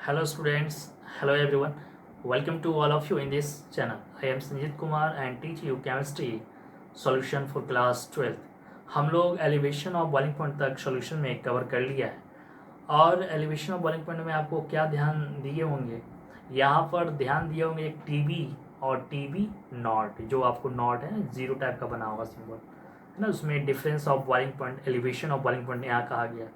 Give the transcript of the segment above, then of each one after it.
Hello students, hello everyone. Welcome to all of you in this channel. I am Sanjit Kumar and teach you chemistry solution for class 12. हम लोग elevation of boiling point तक solution में cover कर लिया है और elevation of boiling point में आपको क्या ध्यान दिए होंगे, यहाँ पर ध्यान दिए होंगे एक टीबी और टीबी नॉट, जो आपको नॉट है जीरो टाइप का बना होगा सिंबल है ना, उसमें difference of boiling point, elevation of boiling point यहाँ कहा गया।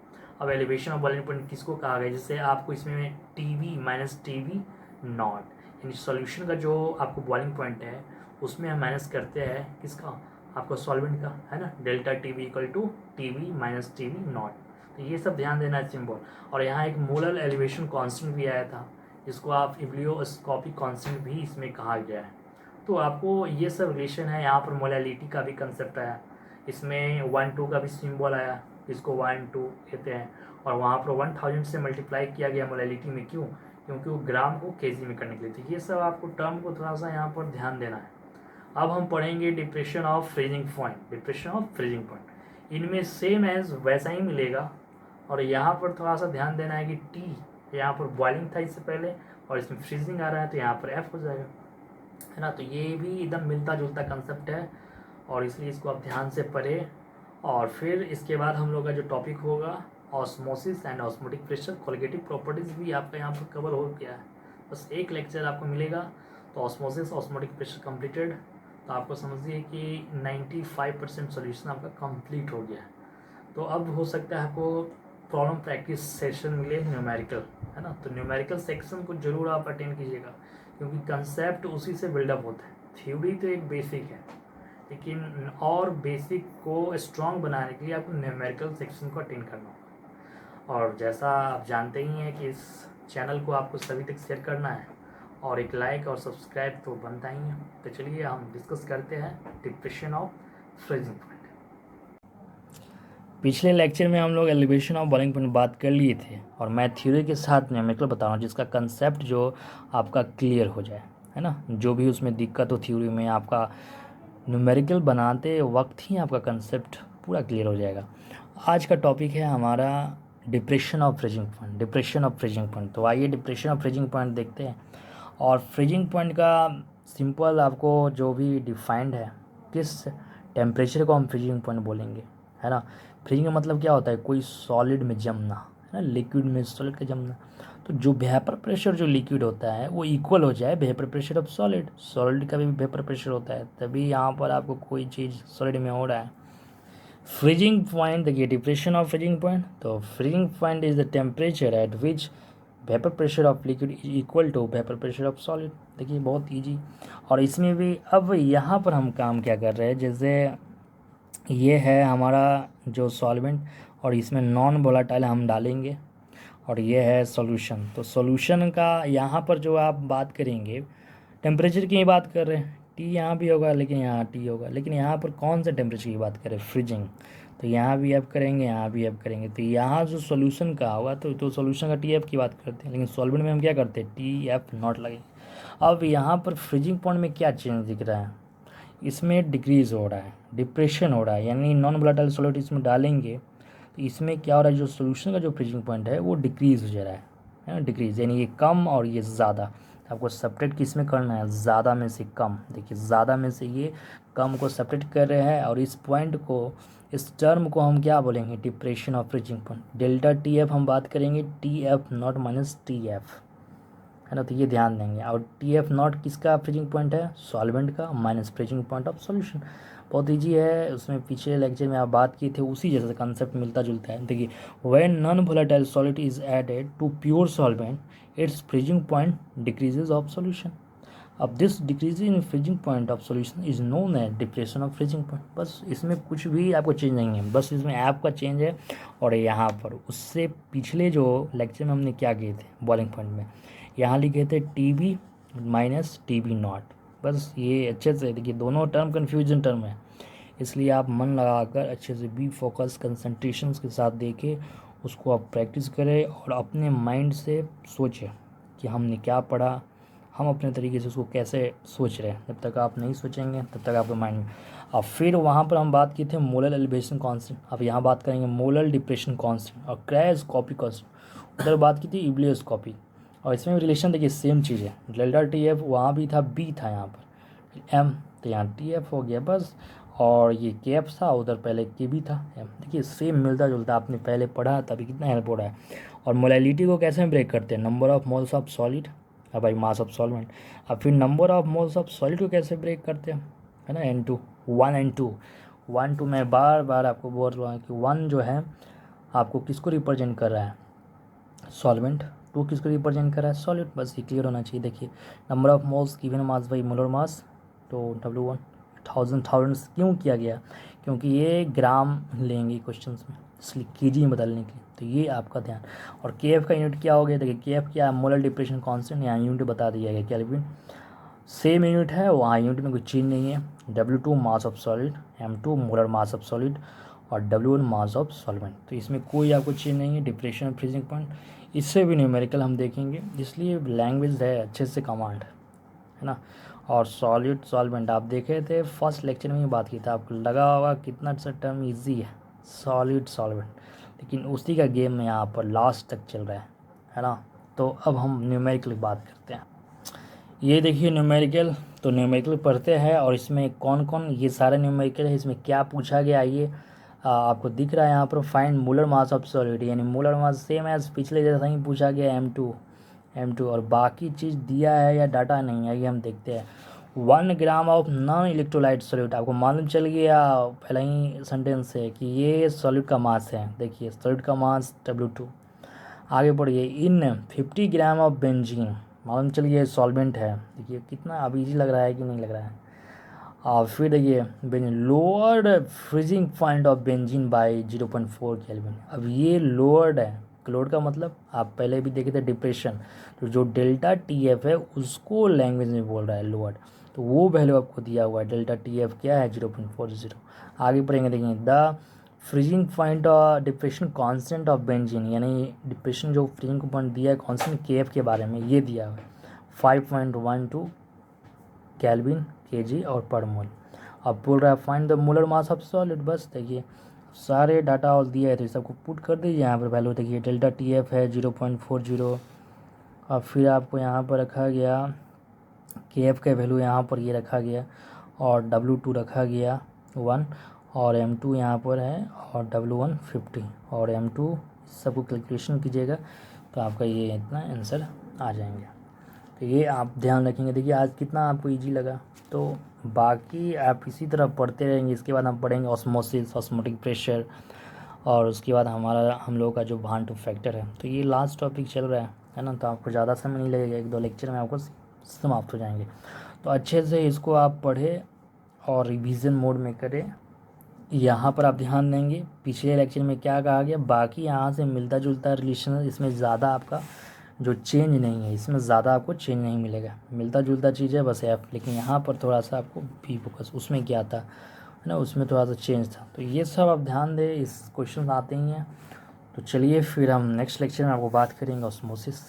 अब एलिवेशन ऑफ बॉइलिंग पॉइंट किसको कहा गया, जैसे आपको इसमें टीबी माइनस टीबी नॉट, यानी सॉल्यूशन का जो आपको बॉइलिंग पॉइंट है उसमें हम माइनस करते हैं किसका, आपको सॉल्वेंट का है ना, delta TB equal to TB minus TB naught. तो ये सब ध्यान देना है सिंबल। और यहाँ एक मोलर एलिवेशन कांस्टेंट भी आया था, जिसको आप इब्लियोस्कोपिक कांस्टेंट भी इसमें कहा गया है। तो आपको ये सब रिलेशन है। यहाँ पर मोलैलिटी का भी कंसेप्ट आया, इसमें 1-2 का भी सिंबल आया, इसको 1-2 कहते हैं। और वहाँ पर 1000 से मल्टीप्लाई किया गया मोलैलिटी में, क्यों? क्योंकि वो ग्राम को केजी में करने के लिए थी। ये सब आपको टर्म को थोड़ा सा यहाँ पर ध्यान देना है। अब हम पढ़ेंगे depression of freezing point. Depression of freezing point इनमें सेम एज वैसा ही मिलेगा। और यहाँ पर थोड़ा सा ध्यान देना है कि टी यहाँ पर बॉइलिंग था इससे पहले और इसमें फ्रीजिंग आ रहा है, तो यहाँ पर एफ हो जाएगा, है ना। तो ये भी एकदम मिलता जुलता कंसेप्ट है और इसलिए इसको आप ध्यान से पढ़ें। और फिर इसके बाद हम लोग का जो टॉपिक होगा osmosis and osmotic pressure, colligative properties भी आपका यहाँ पर कवर हो गया है। बस एक लेक्चर आपको मिलेगा तो ऑस्मोसिस ऑस्मोटिक प्रेशर कंप्लीटेड। तो आपको समझिए कि 95% सोल्यूशन आपका कंप्लीट हो गया है। तो अब हो सकता है आपको प्रॉब्लम प्रैक्टिस सेशन मिले न्यूमेरिकल, है ना। तो न्यूमेरिकल सेक्शन को जरूर आप अटेंड कीजिएगा, क्योंकि कंसेप्ट उसी से बिल्डअप होता है। थ्योरी तो एक बेसिक है, लेकिन और बेसिक को स्ट्रॉन्ग बनाने के लिए आपको न्यूमेरिकल सेक्शन को अटेंड करना होगा। और जैसा आप जानते ही हैं कि इस चैनल को आपको सभी तक शेयर करना है और एक लाइक और सब्सक्राइब तो बनता ही है। तो चलिए हम डिस्कस करते हैं डिप्रेशन ऑफ फ्रीजिंग पॉइंट। पिछले लेक्चर में हम लोग एलिवेशन ऑफ बॉइलिंग पॉइंट बात कर लिए थे और मैं थ्योरी के साथ न्यूमेरिकल बता रहा हूँ, जिसका कंसेप्ट जो आपका क्लियर हो जाए, है ना। जो भी उसमें दिक्कत हो थ्योरी में, आपका न्यूमेरिकल बनाते वक्त ही आपका कंसेप्ट पूरा क्लियर हो जाएगा। आज का टॉपिक है हमारा depression of freezing point. Depression of freezing point, तो आइए डिप्रेशन ऑफ फ्रीजिंग पॉइंट देखते हैं। और फ्रीजिंग पॉइंट का सिंपल आपको जो भी डिफाइंड है, किस टेम्परेचर को हम फ्रीजिंग पॉइंट बोलेंगे, है ना। फ्रीजिंग का मतलब क्या होता है, कोई सॉलिड में जमना, है ना, लिक्विड में सॉलिड का जमना। तो जो वेपर प्रेशर जो लिक्विड होता है वो इक्वल हो जाए vapour pressure of solid. Solid का भी वेपर प्रेशर होता है, तभी यहाँ पर आपको कोई चीज़ सॉलिड में हो रहा है। फ्रीजिंग पॉइंट देखिए, डिप्रेशन ऑफ फ्रीजिंग पॉइंट, तो freezing point is the temperature at which vapour pressure of liquid is equal to vapour pressure of solid. देखिए बहुत ईजी। और इसमें भी अब यहाँ पर हम काम क्या कर रहे हैं, जैसे ये है हमारा जो सॉल्वेंट और इसमें नॉन वोलेटाइल हम डालेंगे और ये है सॉल्यूशन। तो सॉल्यूशन का यहाँ पर जो आप बात करेंगे, टेम्परेचर की बात कर रहे हैं, टी यहाँ भी होगा लेकिन यहाँ टी होगा, लेकिन यहाँ पर कौन सा टेम्परेचर की बात करें, फ्रीजिंग। तो यहाँ भी आप करेंगे, यहाँ भी आप करेंगे। तो यहाँ जो सॉल्यूशन का होगा तो सॉल्यूशन का टी एफ की बात करते हैं, लेकिन सॉल्वेंट में हम क्या करते हैं, टी एफ नॉट लगेंगे। अब यहाँ पर फ्रीजिंग पॉइंट में क्या चेंज दिख रहा है, इसमें डिक्रीज़ हो रहा है, डिप्रेशन हो रहा है, यानी नॉन वोलेटाइल सॉल्यूट इसमें डालेंगे तो इसमें क्या हो रहा है, जो सोल्यूशन का जो फ्रीजिंग पॉइंट है वो डिक्रीज़ हो जा रहा है ना, डिक्रीज़ यानी ये कम और ये ज़्यादा। आपको सेपरेट किस में करना है, ज़्यादा में से कम। देखिए ज़्यादा में से ये कम को सेपरेट कर रहे हैं और इस पॉइंट को, इस टर्म को हम क्या बोलेंगे, depression of freezing point. Delta T F हम बात करेंगे, T F not minus T F, है ना। तो ये ध्यान देंगे। और टी एफ नॉट किसका फ्रीजिंग पॉइंट है, सॉल्वेंट का, minus freezing point of solution. बहुत ईजी है, उसमें पिछले लेक्चर में आप बात किए थे, उसी जैसे कंसेप्ट मिलता जुलता है। देखिए when non volatile solid is added to pure solvent its freezing point decreases of solution. अब this decrease in freezing point of solution is known as depression of freezing point. बस इसमें कुछ भी आपको चेंज नहीं है, बस इसमें ऐप का चेंज है। और यहाँ पर उससे पिछले जो लेक्चर में हमने क्या किए थे बॉइलिंग पॉइंट में, यहाँ लिखे थे T B minus T B naught. बस ये अच्छे से देखिए, दोनों टर्म कन्फ्यूजन टर्म है, इसलिए आप मन लगाकर अच्छे से बी फोकस कंसंट्रेशन के साथ देखें, उसको आप प्रैक्टिस करें और अपने माइंड से सोचें कि हमने क्या पढ़ा, हम अपने तरीके से उसको कैसे सोच रहे हैं। जब तक आप नहीं सोचेंगे तब तक आपके माइंड में। अब फिर वहाँ पर हम बात की थी मोलर एलिवेशन कांस्टेंट, अब यहाँ बात करेंगे मोलर डिप्रेशन कांस्टेंट और क्रायोस्कोपिक कांस्टेंट। उधर बात की थी इब्लियोस्कोपी, और इसमें भी रिलेशन देखिए सेम चीज़ है, डेल्टा टी एफ वहाँ भी था, बी था यहाँ पर एम, तो यहाँ टी एफ हो गया बस, और ये के एफ था उधर पहले के भी था एम। देखिए सेम मिलता जुलता, आपने पहले पढ़ा तभी कितना हेल्प हो रहा है। और मोलैलिटी को कैसे ब्रेक करते हैं, number of moles of solid, अब भाई मास ऑफ सॉल्वेंट। अब फिर number of moles of solid को कैसे ब्रेक करते हैं, है ना, N2, 1 N2, 1 2। मैं बार बार आपको बोल रहा हूँ कि 1 जो है आपको किसको रिप्रेजेंट कर रहा है, सॉल्वेंट, 2 किसको रिप्रेजेंट कर रहा है, सॉलिड। बस ये क्लियर होना चाहिए। देखिए number of moles given mass by molar mass, तो W1 1000 क्यों किया गया, क्योंकि ये ग्राम लेंगे क्वेश्चन में, इसलिए केजी में बदलने के लिए, तो ये आपका ध्यान। और के एफ का यूनिट क्या हो गया, देखिए के एफ क्या है, मोलर डिप्रेशन कांस्टेंट, यहाँ यूनिट बता दिया गया केल्विन, सेम यूनिट है, वहाँ यूनिट में कोई चेंज नहीं है। W2 mass of solid, M2 molar mass of solid, और W1 मास ऑफ सॉल्वेंट, तो इसमें कोई आपको चेंज नहीं है। डिप्रेशन फ्रीजिंग पॉइंट, इससे भी न्यूमेरिकल हम देखेंगे, इसलिए लैंग्वेज है अच्छे से कमांड, है ना। और सॉलिड सॉल्वेंट आप देखे थे फर्स्ट लेक्चर में ही बात की था, आपको लगा होगा कितना सा टर्म ईजी है सॉलिड सॉल्वेंट, लेकिन उसी का गेम यहाँ पर लास्ट तक चल रहा है ना। तो अब हम न्यूमेरिकल बात करते हैं। ये देखिए न्यूमेरिकल, तो न्यूमेरिकल पढ़ते हैं, और इसमें कौन कौन, ये सारे न्यूमेरिकल है, इसमें क्या पूछा गया ये आपको दिख रहा है यहाँ पर, find molar mass of solid, यानी मोलर मास सेम एज पिछले जैसा ही पूछा गया M2, और बाकी चीज़ दिया है या डाटा नहीं है ये हम देखते हैं। 1 gram of non electrolyte solid, आपको मालूम चल गया पहले ही सेंटेंस से कि ये सॉलिड का मास है। देखिए सॉलिड का मास W2। आगे बढ़िए, इन 50 ग्राम ऑफ बेंजीन, मालूम चल गया सॉल्वेंट है। देखिए कितना अब इजी लग रहा है कि नहीं लग रहा है। और फिर देखिए benzene, lowered freezing point of benzene by 0.4 kelvin. अब ये लोअर्ड है, लोअर्ड का मतलब आप पहले भी देखे थे डिप्रेशन, तो जो डेल्टा टी एफ है उसको लैंग्वेज में बोल रहा है लोअर्ड, तो वो वैल्यू आपको दिया हुआ है। डेल्टा टी एफ क्या है, 0.40। आगे बढ़ेंगे, देखिए द फ्रीजिंग पॉइंट और डिप्रेशन कांस्टेंट ऑफ बेंजीन, यानी डिप्रेशन जो फ्रीजिंग पॉइंट दिया है कांस्टेंट के एफ के बारे में ये दिया हुआ है 5.12 केल्विन केजी और पर मोल। अब बोल रहा है find the molar mass of solid. बस देखिए सारे डाटा और दिया है तो सबको पुट कर दीजिए यहाँ पर वैल्यू। देखिए डेल्टा टी एफ है 0.40, और फिर आपको यहाँ पर रखा गया के एफ का वैल्यू यहाँ पर ये रखा गया, और W2 रखा गया 1, और M2 यहाँ पर है, और W1 50, और M2 सबको कैलकुलेशन कीजिएगा तो आपका ये इतना आंसर आ जाएंगे। तो ये आप ध्यान रखेंगे। देखिए आज कितना आपको इजी लगा, तो बाकी आप इसी तरह पढ़ते रहेंगे। इसके बाद हम पढ़ेंगे ऑस्मोसिस, ऑस्मोटिक प्रेशर, और उसके बाद हम लोगों का जो भांटू फैक्टर है। तो ये लास्ट टॉपिक चल रहा है ना, तो आपको ज़्यादा समय नहीं लगेगा, 1-2 लेक्चर में आपको समाप्त हो जाएंगे। तो अच्छे से इसको आप पढ़े और रिवीजन मोड में करें। यहाँ पर आप ध्यान देंगे पिछले लेक्चर में क्या कहा गया, बाकी यहाँ से मिलता जुलता रिलेशन है, इसमें ज़्यादा आपका जो चेंज नहीं है, इसमें ज़्यादा आपको चेंज नहीं मिलेगा, मिलता जुलता चीज़ है बस एफ। लेकिन यहाँ पर थोड़ा सा आपको भी फोकस, उसमें क्या था है ना, उसमें थोड़ा सा चेंज था। तो ये सब आप ध्यान दें, इस क्वेश्चन आते ही हैं। तो चलिए फिर हम नेक्स्ट लेक्चर में आपको बात करेंगे ऑस्मोसिस।